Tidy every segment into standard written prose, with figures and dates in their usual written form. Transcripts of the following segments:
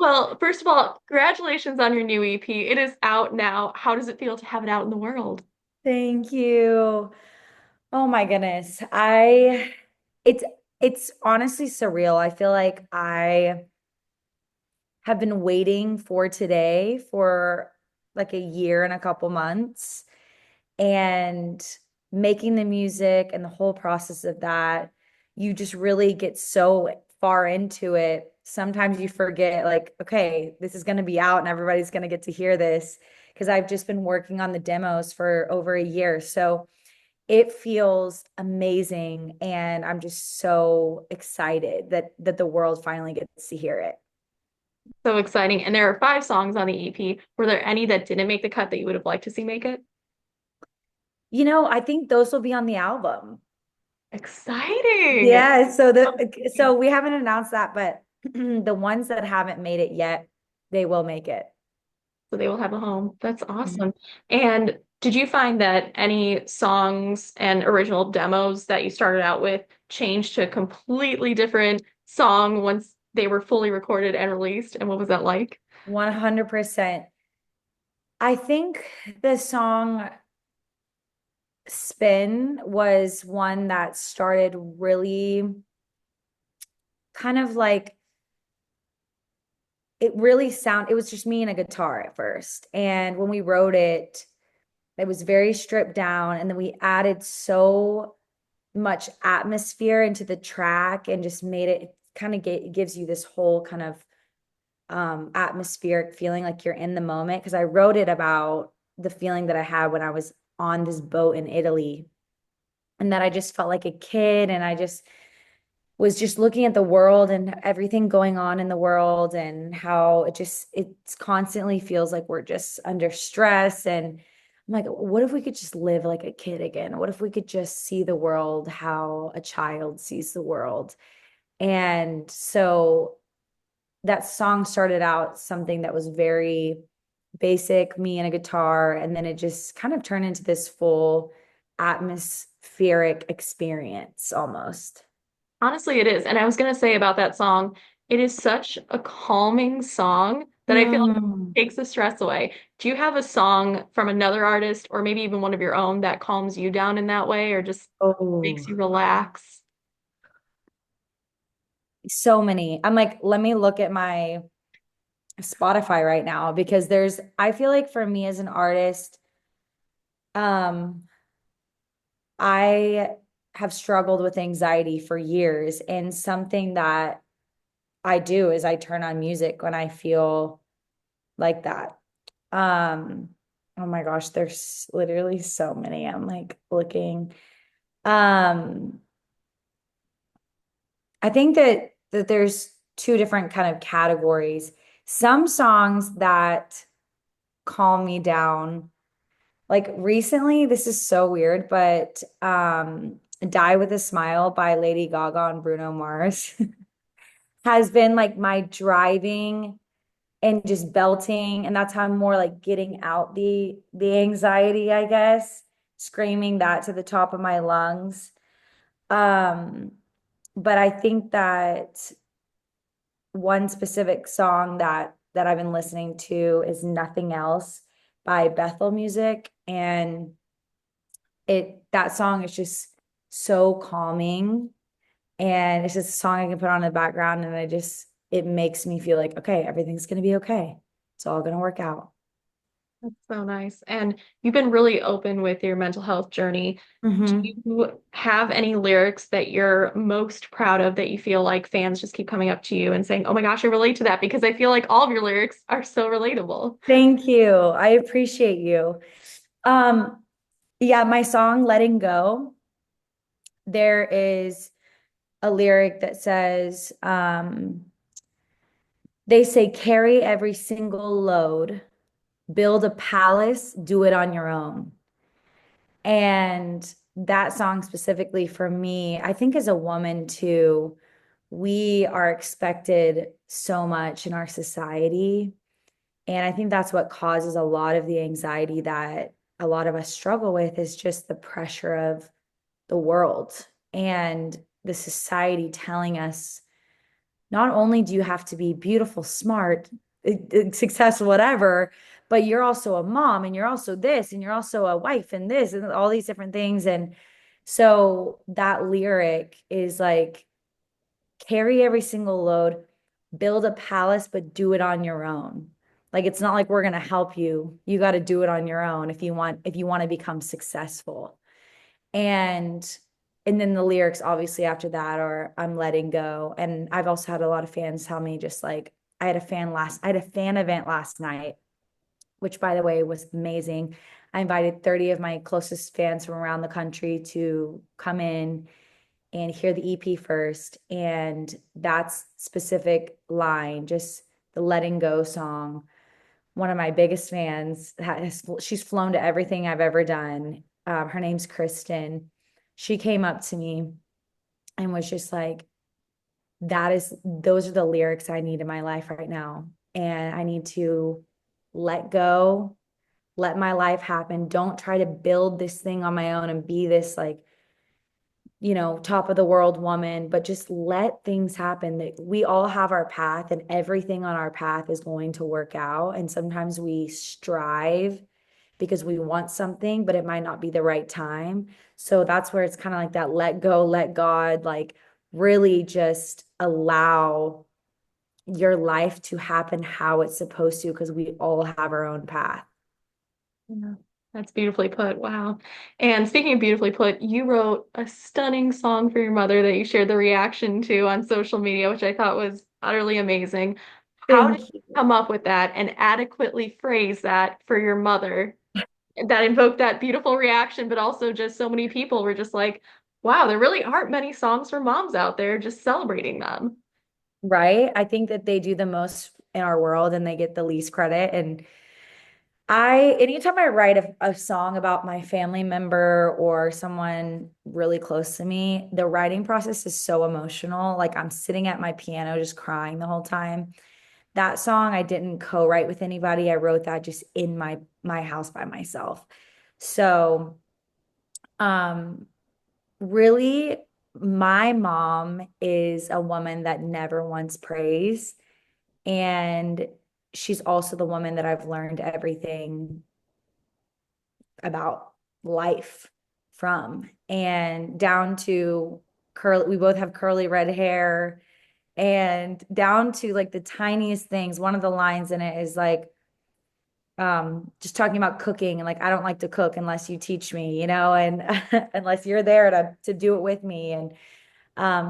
Well, first of all, congratulations on your new EP. It is out now. How does it feel to have it out in the world? Thank you. Oh my goodness. It's it's honestly surreal. I feel like I have been waiting for today for like a year and a couple months and making the music and the whole process of that. You just really get so far into it. Sometimes you forget, like, okay, this is going to be out and everybody's going to get to hear this because I've just been working on the demos for over a year. So it feels amazing and I'm just so excited that the world finally gets to hear it. So exciting. And there are 5 songs on the EP. Were there any that didn't make the cut that you would have liked to see make it? I think those will be on the album. Exciting. Yeah, so we haven't announced that, but the ones that haven't made it yet, they will make it. So they will have a home. That's Mhm. awesome. And did you find that any songs and original demos that you started out with changed to a completely different song once they were fully recorded and released? And what was that like? 100%. I think the song Spin was one that started really kind of like it was just me and a guitar at first. And when we wrote it, it was very stripped down. And then we added so much atmosphere into the track and just made it kind of gives you this whole kind of atmospheric feeling like you're in the moment. Because I wrote it about the feeling that I had when I was on this boat in Italy and that I just felt like a kid and I just was just looking at the world and everything going on in the world and how it constantly feels like we're just under stress. And I'm like, what if we could just live like a kid again? What if we could just see the world how a child sees the world? And so that song started out something that was very basic, me and a guitar, and then it just kind of turned into this full atmospheric experience almost. Honestly, it is. And I was going to say about that song, it is such a calming song that I feel like Mm. it takes the stress away. Do you have a song from another artist or maybe even one of your own that calms you down in that way or just makes Oh, you relax? so many. I'm like, let me look at my Spotify right now because I feel like for me as an artist, um, I have struggled with anxiety for years. And something that I do is I turn on music when I feel like that. Um, oh my gosh, there's literally so many. I'm like looking. Um, I think that there's two different kind of categories. Some songs that calm me down. Like recently, this is so weird, but Die with a Smile by Lady Gaga and Bruno Mars has been like my driving and just belting, and that's how I'm more like getting out the anxiety, I guess, screaming that to the top of my lungs. Um, but I think that one specific song that I've been listening to is Nothing Else by Bethel Music, and it that song is just so calming, and it's just a song I can put on in the background, and it makes me feel like, okay, everything's gonna be okay. It's all gonna work out. That's so nice. And you've been really open with your mental health journey. Do Hmm. you have any lyrics that you're most proud of that you feel like fans just keep coming up to you and saying, "Oh my gosh, I relate to that," because I feel like all of your lyrics are so relatable. Thank you. I appreciate you. Um, yeah, my song Letting Go, there is a lyric that says, they say carry every single load, build a palace, do it on your own. And that song specifically for me, I think as a woman too, we are expected so much in our society. And I think that's what causes a lot of the anxiety that a lot of us struggle with is just the pressure of the world and the society telling us not only do you have to be beautiful, smart, successful, whatever, but you're also a mom and you're also this and you're also a wife and this and all these different things. And so that lyric is like, carry every single load, build a palace, but do it on your own. Like it's not like we're going to help you. You got to do it on your own if you want to become successful. And and then the lyrics obviously after that are I'm letting go. And I've also had a lot of fans tell me just like I had a fan event last night, which by the way was amazing. I invited 30 of my closest fans from around the country to come in and hear the EP first. And that specific line, just the letting go song, one of my biggest fans she's flown to everything I've ever done. Her name's Kristen. She came up to me and was just like, those are the lyrics I need in my life right now. And I need to let go, let my life happen. Don't try to build this thing on my own and be this like, top of the world woman, but just let things happen. That we all have our path and everything on our path is going to work out. And sometimes we strive because we want something, but it might not be the right time. So that's where it's kind of like that let go, let God, like really just allow your life to happen how it's supposed to, because we all have our own path. Yeah, that's beautifully put. Wow. And speaking of beautifully put, you wrote a stunning song for your mother that you shared the reaction to on social media, which I thought was utterly amazing. How did Thank you you. come up with that and adequately phrase that for your mother that invoked that beautiful reaction, but also just so many people were just like, wow, there really aren't many songs for moms out there just celebrating them. Right? I think that they do the most in our world and they get the least credit. And anytime I write a song about my family member or someone really close to me, the writing process is so emotional. Like I'm sitting at my piano just crying the whole time. That song I didn't co-write with anybody. I wrote that just in my house by myself. So, um, really, my mom is a woman that never wants praise, and she's also the woman that I've learned everything about life from, and down to curly, we both have curly red hair, and down to like the tiniest things. One of the lines in it is like, just talking about cooking and like I don't like to cook unless you teach me, and unless you're there to do it with me. And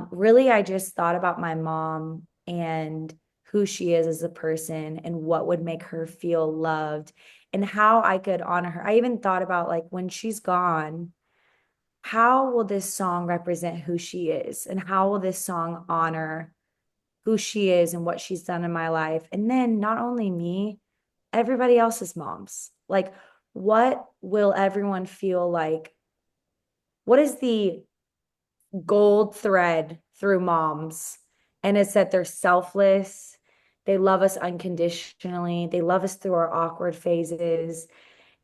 really I just thought about my mom and who she is as a person and what would make her feel loved and how I could honor her. I even thought about like when she's gone, how will this song represent who she is and how will this song honor who she is and what she's done in my life? And then not only me, everybody else's moms. Like, what will everyone feel like? What is the gold thread through moms? And it's that they're selfless. They love us unconditionally. They love us through our awkward phases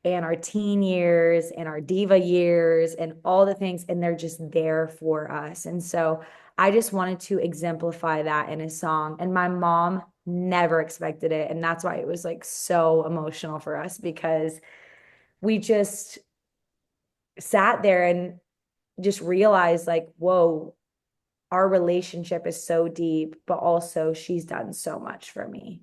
and our teen years and our diva years and all the things. And they're just there for us. And so I just wanted to exemplify that in a song. And my mom never expected it. And that's why it was like so emotional for us because we just sat there and just realized, like, whoa, our relationship is so deep, but also she's done so much for me.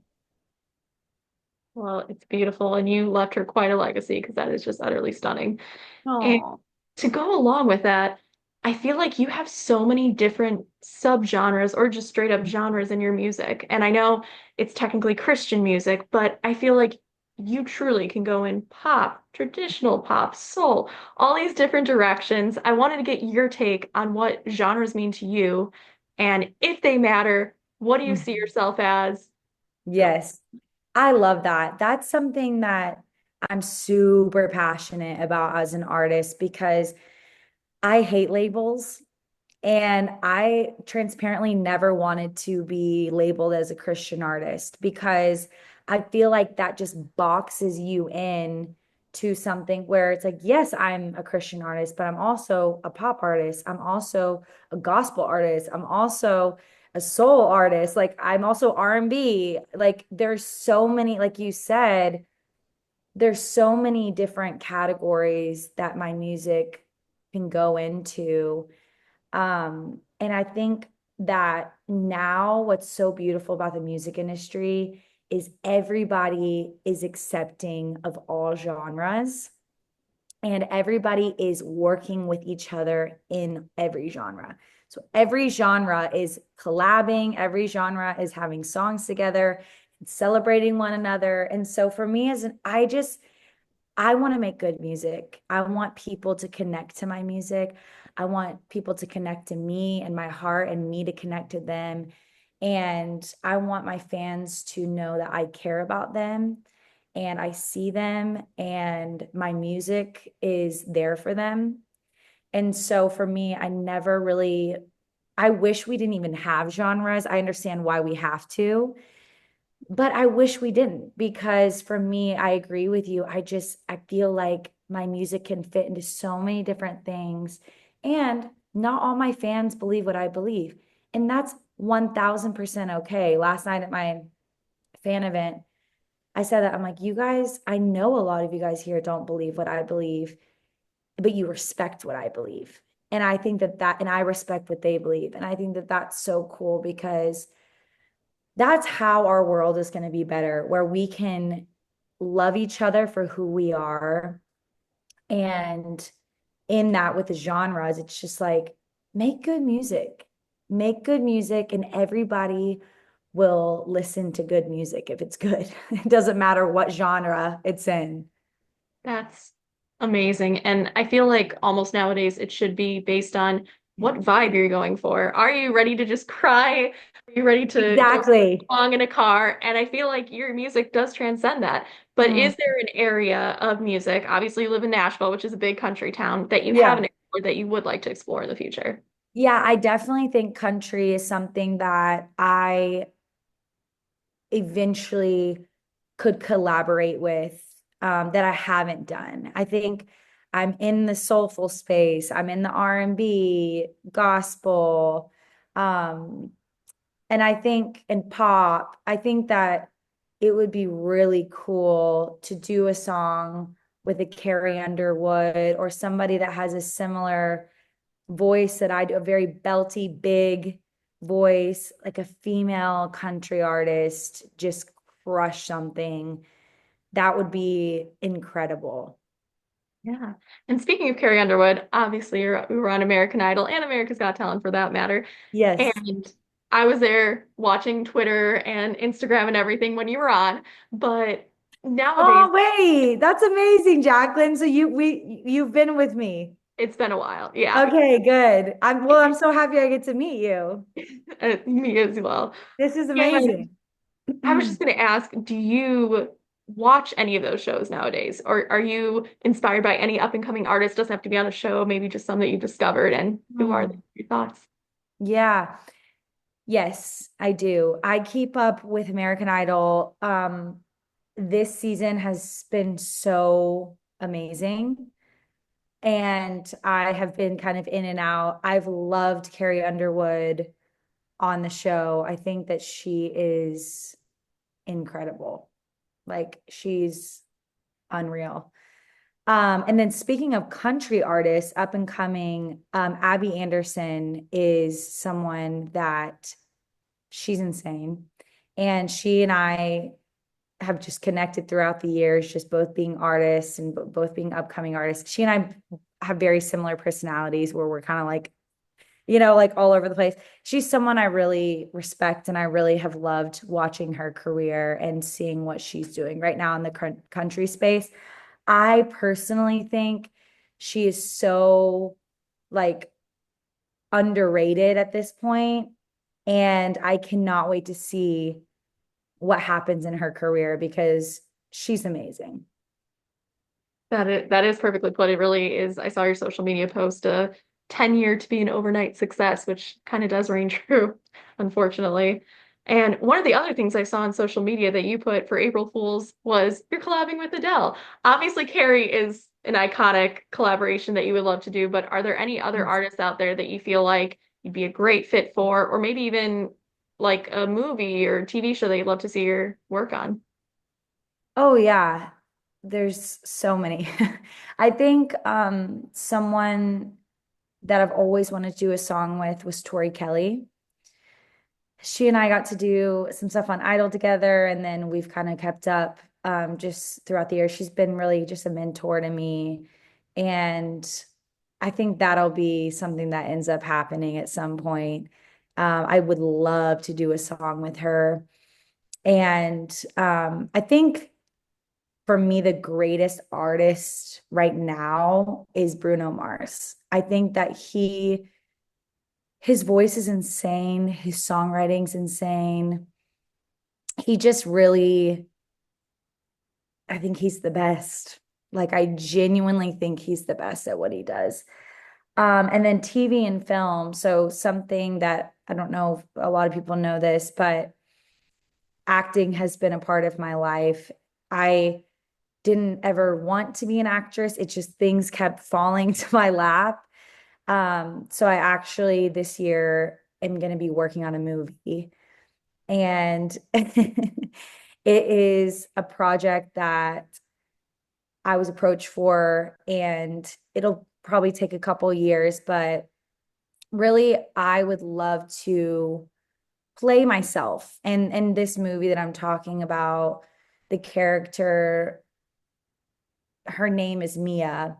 Well, it's beautiful, and you left her quite a legacy because that is just utterly stunning. And Oh. to go along with that, I feel like you have so many different subgenres or just straight up genres in your music. And I know it's technically Christian music, but I feel like you truly can go in pop, traditional pop, soul, all these different directions. I wanted to get your take on what genres mean to you, and if they matter, what do you see Mhm. yourself as? Go. Yes, I love that. That's something that I'm super passionate about as an artist because I hate labels. And I transparently never wanted to be labeled as a Christian artist because I feel like that just boxes you in to something where it's like, yes, I'm a Christian artist, but I'm also a pop artist. I'm also a gospel artist. I'm also a soul artist. Like I'm also R&B. Like there's so many, like you said, there's so many different categories that my music can go into. And I think that now what's so beautiful about the music industry is everybody is accepting of all genres and everybody is working with each other in every genre. So every genre is collabing, every genre is having songs together, and celebrating one another. And so for me as an I want to make good music. I want people to connect to my music. I want people to connect to me and my heart and me to connect to them. And I want my fans to know that I care about them and I see them and my music is there for them. And so for me, I wish we didn't even have genres. I understand why we have to, but I wish we didn't because for me, I agree with you. I feel like my music can fit into so many different things. And not all my fans believe what I believe. And that's 1000% okay. Last night at my fan event, I said that I'm like, you guys, I know a lot of you guys here don't believe what I believe, but you respect what I believe. And I think and I respect what they believe. And I think that that's so cool because that's how our world is going to be better, where we can love each other for who we are. And in that, with the genres, it's just like make good music, make good music, and everybody will listen to good music if it's good. It doesn't matter what genre it's in. That's amazing. And I feel like almost nowadays it should be based on what vibe you're going for. Are you ready to just cry? Are you ready to go sing Exactly. a song in a car? And I feel like your music does transcend that. But Mm, is there an area of music, obviously you live in Nashville, which is a big country town, that you yeah. haven't explored that you would like to explore in the future? Yeah, I definitely think country is something that I eventually could collaborate with that I haven't done. I think I'm in the soulful space. I'm in the R&B, gospel, um, and I think in pop. I think that it would be really cool to do a song with a Carrie Underwood or somebody that has a similar voice that I do, a very belty, big voice, like a female country artist, just crush something. That would be incredible. Yeah. And speaking of Carrie Underwood, obviously we were on American Idol and America's Got Talent for that matter. Yes. And I was there watching Twitter and Instagram and everything when you were on. But nowadays, Oh, wait, that's amazing, Jacklyn. So you've been with me. it's been a while. Yeah. Okay, good. I'm so happy I get to meet you. Me as well. This is And amazing. I was just going to ask, do you watch any of those shows nowadays? Or are you inspired by any up and coming artists? Doesn't have to be on a show, maybe just some that you discovered. And who are they? Hmm. Your thoughts? Yeah. Yes, I do. I keep up with American Idol. This season has been so amazing. And I have been kind of in and out. I've loved Carrie Underwood on the show. I think that she is incredible. Like she's unreal. And then speaking of country artists, up and coming, Abby Anderson is someone that she's insane. And she and I have just connected throughout the years, just both being artists and both being upcoming artists. She and I have very similar personalities where we're kind of like, like all over the place. She's someone I really respect and I really have loved watching her career and seeing what she's doing right now in the country space. I personally think she is so like underrated at this point, and I cannot wait to see what happens in her career because she's amazing. That is perfectly put. It really is. I saw your social media post, 10-year to be an overnight success, which kind of does ring true, unfortunately. And one of the other things I saw on social media that you put for April Fools was you're collabing with Adele. Obviously, Carrie is an iconic collaboration that you would love to do, but are there any other artists out there that you feel like you'd be a great fit for, or maybe even like a movie or TV show that you'd love to see your work on? Oh yeah, there's so many. I think someone that I've always wanted to do a song with was Tori Kelly. She and I got to do some stuff on Idol together, and then we've kind of kept up just throughout the year. She's been really just a mentor to me, and I think that'll be something that ends up happening at some point. I would love to do a song with her, and I think for me, the greatest artist right now is Bruno Mars. I think that his voice is insane, his songwriting's insane. He just really, I think he's the best. Like I genuinely think he's the best at what he does. And then TV and film. So something that I don't know if a lot of people know this, but acting has been a part of my life. I didn't ever want to be an actress. It just things kept falling to my lap. So I actually this year am going to be working on a movie, and it is a project that I was approached for, and it'll probably take a couple years, but really I would love to play myself. And this movie that I'm talking about, the character, her name is Mia,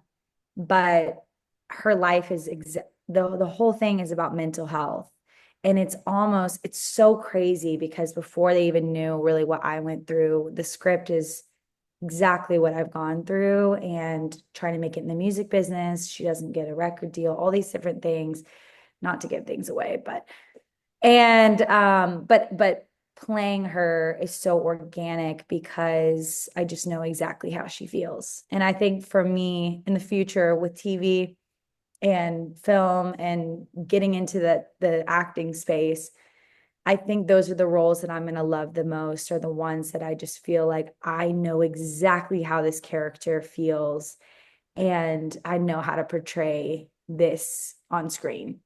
but her life is the whole thing is about mental health. And it's so crazy because before they even knew really what I went through, the script is exactly what I've gone through and trying to make it in the music business. She doesn't get a record deal, all these different things, not to give things away, but playing her is so organic because I just know exactly how she feels. And I think for me in the future with TV and film and getting into the acting space, I think those are the roles that I'm going to love the most, are the ones that I just feel like I know exactly how this character feels and I know how to portray this on screen.